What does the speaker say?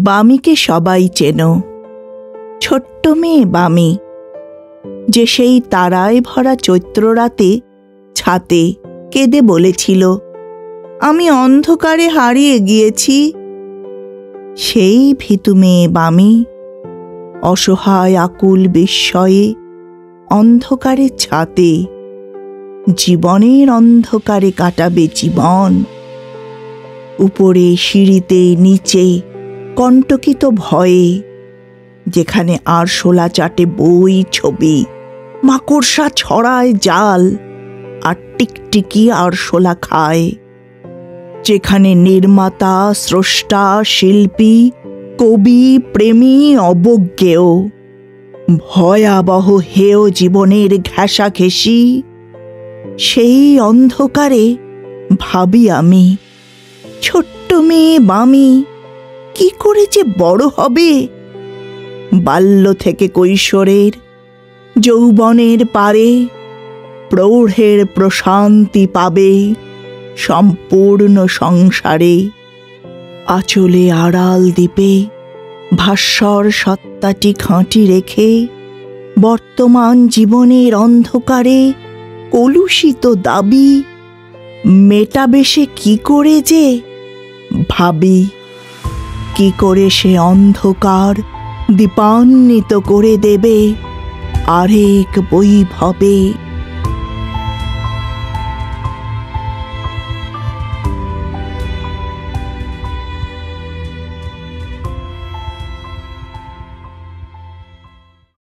বামিকে সবাই চেনো, ছোট্ট মেয়ে বামি, যে সেই তারায় ভরা চৈত্র রাতে ছাতে কেঁদে বলেছিল, আমি অন্ধকারে হারিয়ে গিয়েছি। সেই ভীতু মেয়ে বামি অসহায় আকুল বিস্ময়ে অন্ধকারে ছাতে জীবনের অন্ধকারে কাটাবে জীবন। উপরে সিঁড়িতে নিচে কণ্টকিত ভয়ে, যেখানে আরশোলা চাটে বই ছবি, মাকড়সা ছড়ায় জাল আর টিকটিকি আরশোলা খায়, যেখানে নির্মাতা স্রষ্টা শিল্পী কবি প্রেমী অবজ্ঞেয়, ভয়াবহ হেয় জীবনের ঘেঁষাঘেঁষি, সেই অন্ধকারে ভাবি আমি, ছোট্ট মেয়ে বামি কি করে যে বড় হবে, বাল্য থেকে কৈশোরের যৌবনের পারে প্রৌঢ়ের প্রশান্তি পাবে সম্পূর্ণ সংসারে। আঁচলে আড়াল দ্বীপে ভাস্বর সত্তাটি খাঁটি রেখে বর্তমান জীবনের অন্ধকারে কলুষিত দাবি মেটাবে সে কি করে, যে ভাবি কি করে সে অন্ধকার দীপান্বিত করে দেবে আরেক বৈভবে।